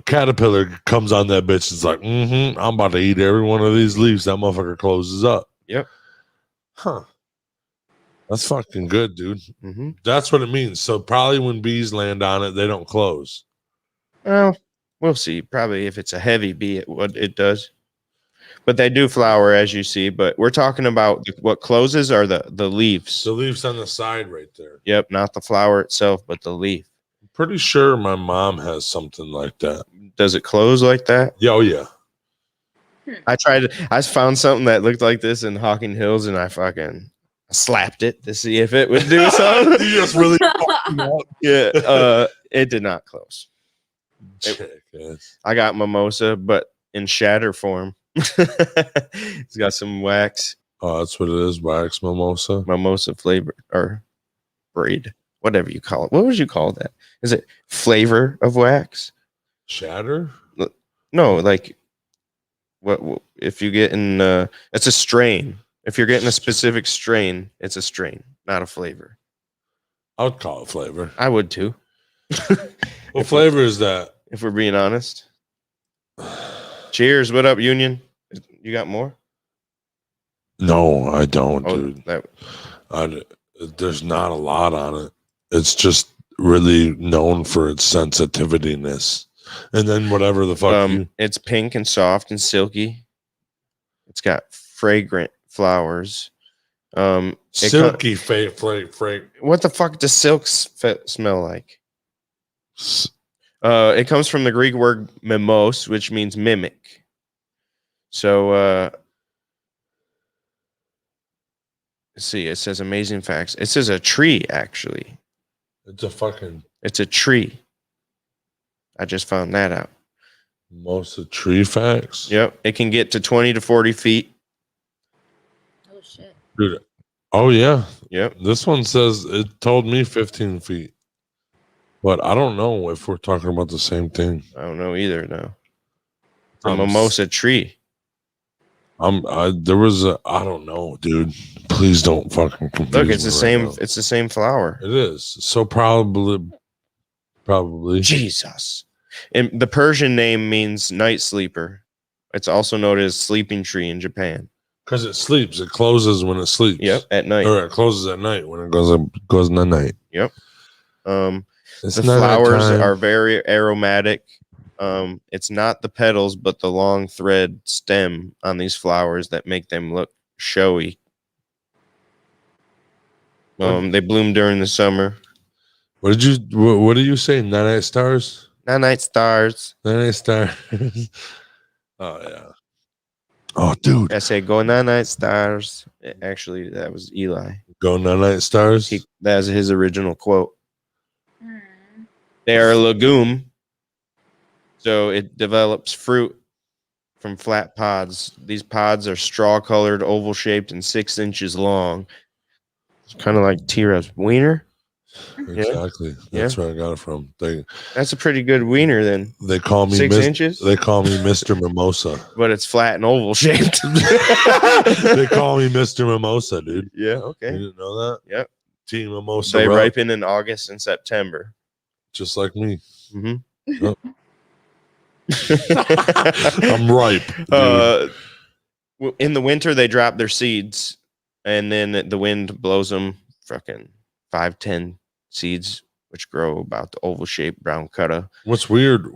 caterpillar comes on that bitch, it's like, I'm about to eat every one of these leaves. That motherfucker closes up. Yep. Huh. That's fucking good, dude. Mm-hmm. That's what it means. So probably when bees land on it, they don't close. Well, we'll see. Probably if it's a heavy bee, it does. But they do flower, as you see. But we're talking about what closes are the leaves. The leaves on the side right there. Yep, not the flower itself, but the leaf. I'm pretty sure my mom has something like that. Does it close like that? Yeah, oh, yeah. I found something that looked like this in Hocking Hills, and I fucking slapped it to see if it would do something. You just really yeah, it did not close. I got mimosa, but in shatter form. It's got some wax. Oh, that's what it is, wax mimosa. Mimosa flavor or braid, whatever you call it. What would you call that? Is it flavor of wax? Shatter? No, like what if you get in it's a strain. If you're getting a specific strain, it's a strain, not a flavor. I would call it flavor. I would too. What flavor is that? If we're being honest. Cheers. What up, Union? You got more? No, I don't, dude. There's not a lot on it. It's just really known for its sensitiveness. And then whatever the fuck it's pink and soft and silky. It's got fragrant flowers. Silky fragrant. What the fuck does silk smell like? It comes from the Greek word mimos, which means mimic. So let's see, it says amazing facts. It says a tree, actually. It's a tree. I just found that out. Most of tree facts? Yep. It can get to 20 to 40 feet. Oh shit. Dude. Oh yeah. Yep. This one says it told me 15 feet. But I don't know if we're talking about the same thing. I don't know either now. A mimosa tree. I don't know, dude. Please don't fucking confuse me. Look, it's the same. Now. It's the same flower. It is. So probably. Jesus. And the Persian name means night sleeper. It's also known as sleeping tree in Japan. Because it sleeps. It closes when it sleeps. Yep, at night. Or it closes at night when it goes in the night. Yep. The flowers are very aromatic. It's not the petals, but the long thread stem on these flowers that make them look showy. They bloom during the summer. What do you say? Night stars? Night stars. Night stars. Oh yeah. Oh dude. I say go night stars. Actually, that was Eli. Go night stars. That's his original quote. They are a legume, so it develops fruit from flat pods. These pods are straw-colored, oval-shaped, and 6 inches long. It's kind of like T-Rex wiener. Exactly. That's where I got it from. That's a pretty good wiener, then. They call me 6 inches. They call me Mr. Mimosa, but it's flat and oval-shaped. They call me Mr. Mimosa, dude. Yeah. Okay. You didn't know that? Yep. Team Mimosa. They ripen in August and September. Just like me. Mm-hmm. Oh. I'm ripe. In the winter, they drop their seeds, and then the wind blows them fucking 5-10 seeds, which grow about the oval-shaped brown cutta. What's weird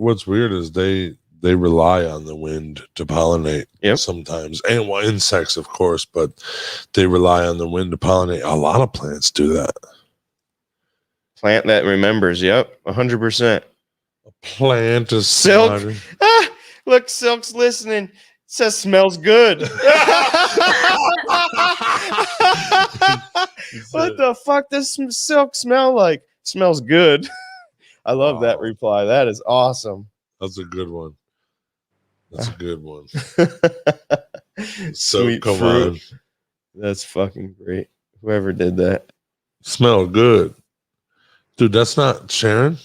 is they rely on the wind to pollinate sometimes. And insects, of course, but they rely on the wind to pollinate. A lot of plants do that. Plant that remembers, 100%. A plant is Silk. Look, Silk's listening. It says smells good. What the fuck does silk smell like? Smells good. I love that reply. That is awesome. That's a good one. That's a good one. Sweet come fruit. on. That's fucking great. Whoever did that. Smell good. Dude, that's not Sharon.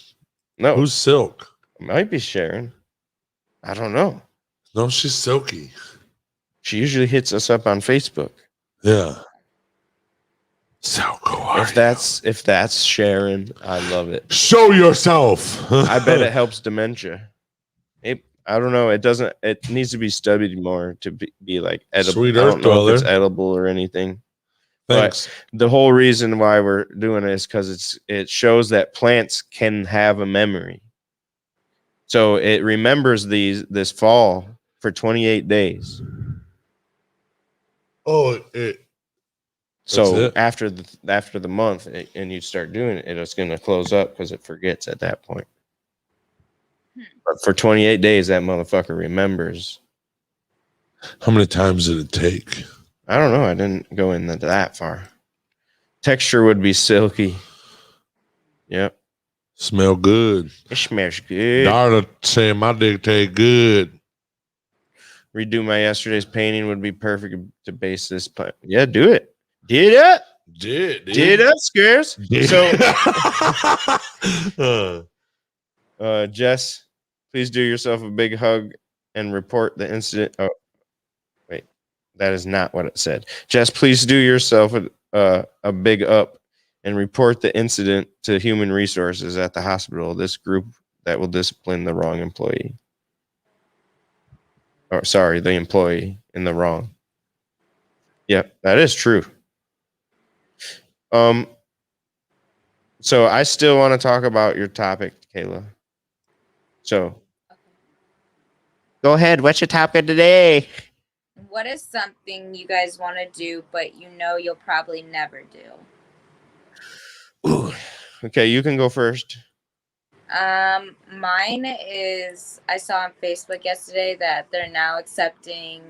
No. Who's Silk? It might be Sharon. I don't know. No, she's Silky. She usually hits us up on Facebook. Yeah. Silk, if that's Sharon, I love it. Show yourself. I bet it helps dementia. I don't know. It doesn't. It needs to be studied more to be like edible. Sweet I Earth don't know if it's Dweller. edible or anything. Thanks. But the whole reason why we're doing it is because it shows that plants can have a memory. So it remembers this fall for 28 days. Oh, so after the month, and you start doing it, it's going to close up because it forgets at that point. But for 28 days, that motherfucker remembers. How many times did it take? I don't know. I didn't go into that far. Texture would be silky. Yep. Smell good. It smells good. Darla saying my dick taste good. Redo my yesterday's painting would be perfect to base this. Yeah, do it. Did it? Did it, Scares? So, Jess, please do yourself a big hug and report the incident. Oh, wait, that is not what it said. Jess, please do yourself a big up and report the incident to human resources at the hospital. This group that will discipline the wrong employee. Or sorry, the employee in the wrong. Yep, that is true. So I still want to talk about your topic, Kayla. So go ahead. What's your topic today? What is something you guys want to do, but you know you'll probably never do? Ooh. Okay, you can go first. Mine is, I saw on Facebook yesterday that they're now accepting,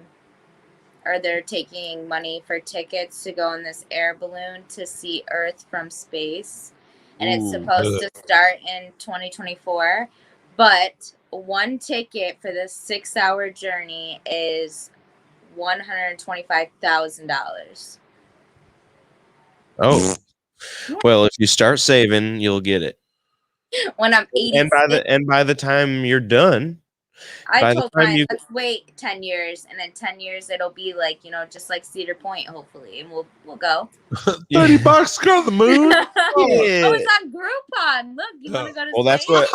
or they're taking money for tickets to go in this air balloon to see Earth from space. And it's supposed to start in 2024. But one ticket for this 6-hour journey is $125,000. Oh, well, if you start saving, you'll get it. When I'm 80, and by the time you're done, I told Ryan, let's wait 10 years, and in 10 years it'll be like, just like Cedar Point, hopefully, and we'll go. $30 go to the moon. Yeah. Oh, it's on Groupon. Look, you want to go to space?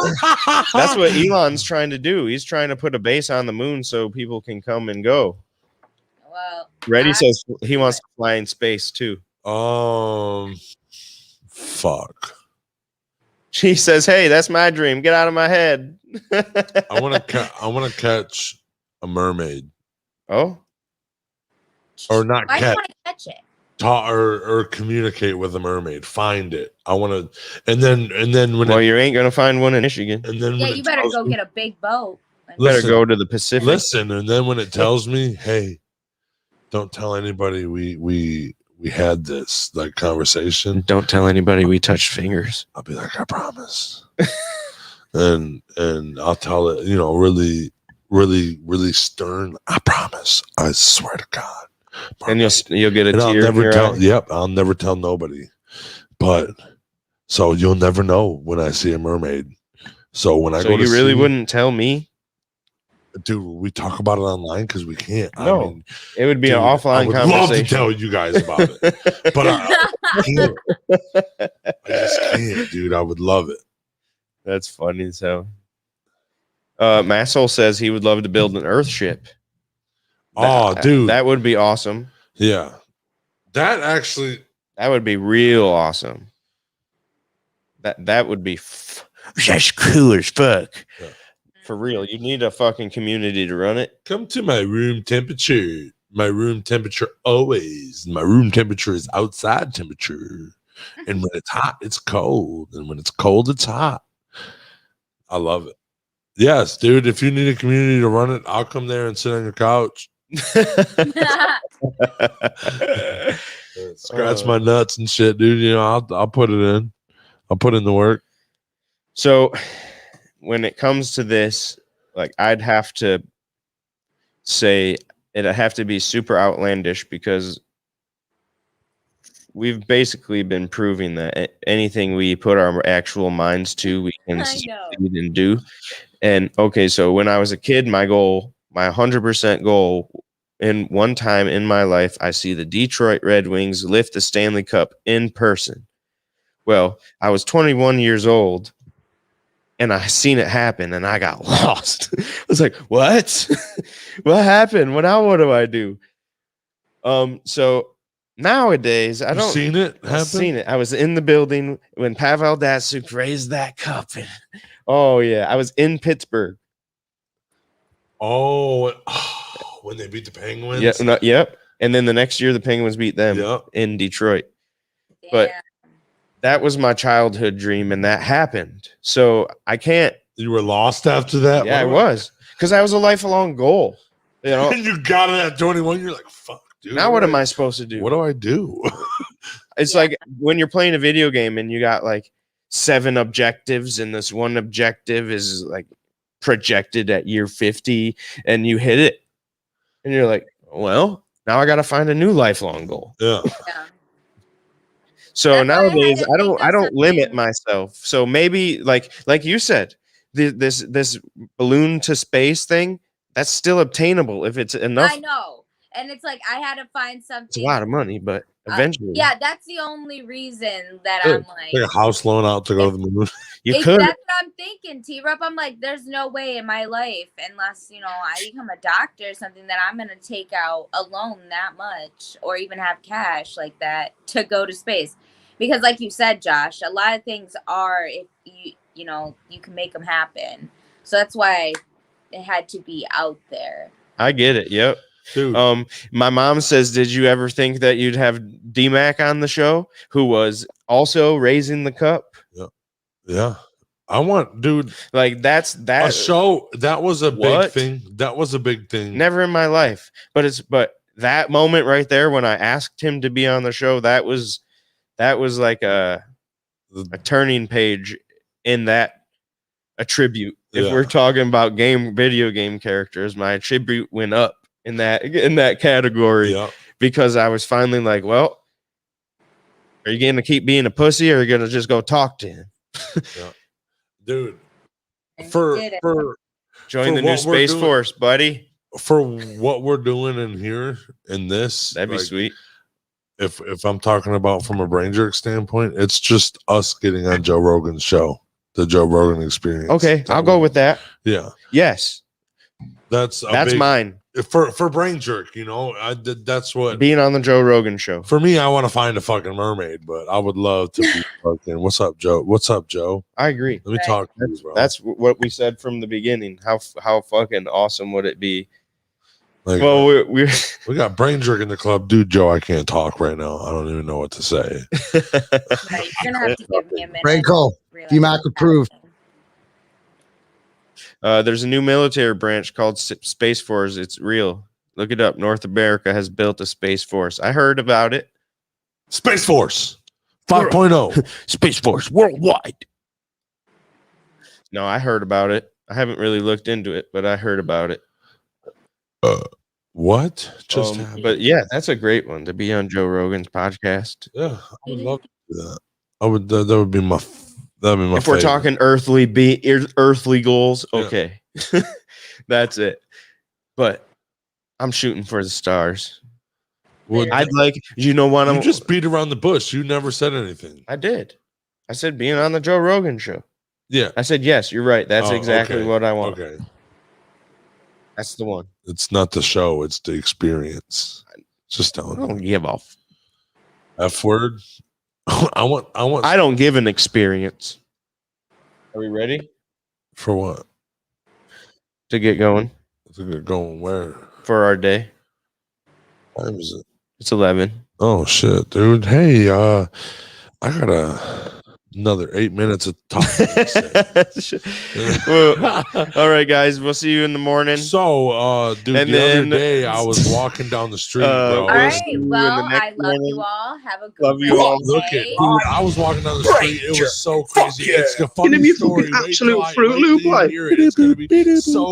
that's what Elon's trying to do. He's trying to put a base on the moon so people can come and go. Well, Reddy says he wants to fly in space too. Fuck. She says, "Hey, that's my dream. Get out of my head." I want to catch a mermaid. Oh, or not Why do you want to catch it? Or communicate with a mermaid. Find it. I want to, and then when you ain't gonna find one in Michigan. And then you better go get a big boat. Better go to the Pacific. Listen, and then when it tells me, "Hey, don't tell anybody we had this like conversation. Don't tell anybody we touched fingers." I'll be like, "I promise." and I'll tell it, really, really, really stern. "I promise. I swear to God." And you'll get a tear. I'll never tell. Yep, I'll never tell nobody. But so you'll never know when I see a mermaid. So when I go, you really wouldn't tell me? Dude, we talk about it online because we can't. No, I mean, it would be an offline conversation. Love to tell you guys about it, but I can't. I just can't, dude. I would love it. That's funny as hell. Massol says he would love to build an Earth ship. Dude, that would be awesome. Yeah, that would be real awesome. That would be that's cool as fuck. Yeah. For real, you need a fucking community to run it. Come to my room temperature. My room temperature always. My room temperature is outside temperature. And when it's hot, it's cold. And when it's cold, it's hot. I love it. Yes, dude, if you need a community to run it, I'll come there and sit on your couch. Scratch my nuts and shit, dude. You know, I'll put it in. I'll put in the work. So when it comes to this, like I'd have to say it'd have to be super outlandish because we've basically been proving that anything we put our actual minds to, we can succeed and do. And okay, so when I was a kid, my 100% goal in one time in my life, I see the Detroit Red Wings lift the Stanley Cup in person. Well, I was 21 years old and I seen it happen and I got lost. I was like, what? What happened? What do I do? So nowadays, I don't seen it happen. I've seen it. I was in the building when Pavel Datsyuk raised that cup. Oh yeah, I was in Pittsburgh. Oh, when they beat the Penguins. Yep. And then the next year, the Penguins beat them in Detroit. Yeah. But that was my childhood dream, and that happened. So I can't. You were lost after that? Yeah, I was. Because that was a lifelong goal. You know? And you got it at 21, you're like, fuck, dude. Now what am I supposed to do? What do I do? It's like when you're playing a video game and you got like 7 objectives, and this one objective is like projected at year 50, and you hit it. And you're like, well, now I got to find a new lifelong goal. Yeah. So nowadays, I don't limit myself. So maybe like you said, this balloon to space thing, that's still obtainable if it's enough. I know, and it's like I had to find something. It's a lot of money, but eventually, yeah, that's the only reason that I'm like take a house loan out to go to the moon. You could. That's what I'm thinking, T-Rup. I'm like, there's no way in my life, unless I become a doctor or something, that I'm gonna take out a loan that much, or even have cash like that to go to space. Because, like you said, Josh, a lot of things are if you can make them happen. So that's why it had to be out there. I get it. Yep. Dude. My mom says, did you ever think that you'd have D-Mac on the show, who was also raising the cup? Yeah. I want, dude. Like that a show that was a big thing. That was a big thing. Never in my life. But that moment right there when I asked him to be on the show, that was like a turning page in that attribute. If we're talking about video game characters, my attribute went up in that category because I was finally like, well, are you going to keep being a pussy, or are you going to just go talk to him? Dude, for join the new Space Force, buddy. For what we're doing in here in this, that'd be sweet. If I'm talking about from a brain jerk standpoint, it's just us getting on Joe Rogan's show, the Joe Rogan Experience. Okay, I'll go with that. Yeah. Yes. That's mine. For brain jerk, that's what being on the Joe Rogan show. For me, I want to find a fucking mermaid, but I would love to be fucking. What's up, Joe? What's up, Joe? I agree. Let me talk to you, bro. That's what we said from the beginning. How fucking awesome would it be? Like, well, we got brain jerk in the club, dude. Joe, I can't talk right now. I don't even know what to say. You're gonna have to give me a minute. Franco, D-Mac approved. There's a new military branch called Space Force. It's real. Look it up. North America has built a Space Force. I heard about it. Space Force 5.0. Space Force worldwide. No, I heard about it. I haven't really looked into it, but I heard about it. What? But yeah, that's a great one to be on Joe Rogan's podcast. Yeah, I would love to do that. I would. That would be my. That'd be my. If we're talking earthly goals, okay, that's it. But I'm shooting for the stars. I'd like you just beat around the bush. You never said anything. I did. I said being on the Joe Rogan show. Yeah. I said yes. You're right. That's exactly what I want. Okay. That's the one. It's not the show. It's the experience. Just I don't give off. F word. I want. I don't give an experience. Are we ready? For what? To get going. To get going where? For our day. What time is it? It's 11. Oh shit, dude. Hey, I gotta Another 8 minutes of talking. Well, all right, guys. We'll see you in the morning. So, dude, And the other then- day I was walking down the street, bro. All we'll right. see you in Well, the next I love morning. you all. Have a good Love you all. Look at, day. dude, I was walking down the street. It was so crazy. yeah. It's a Give funny me a story. fucking Wait absolute till I- Fruit wait till Loop, you like. hear it. It's gonna be so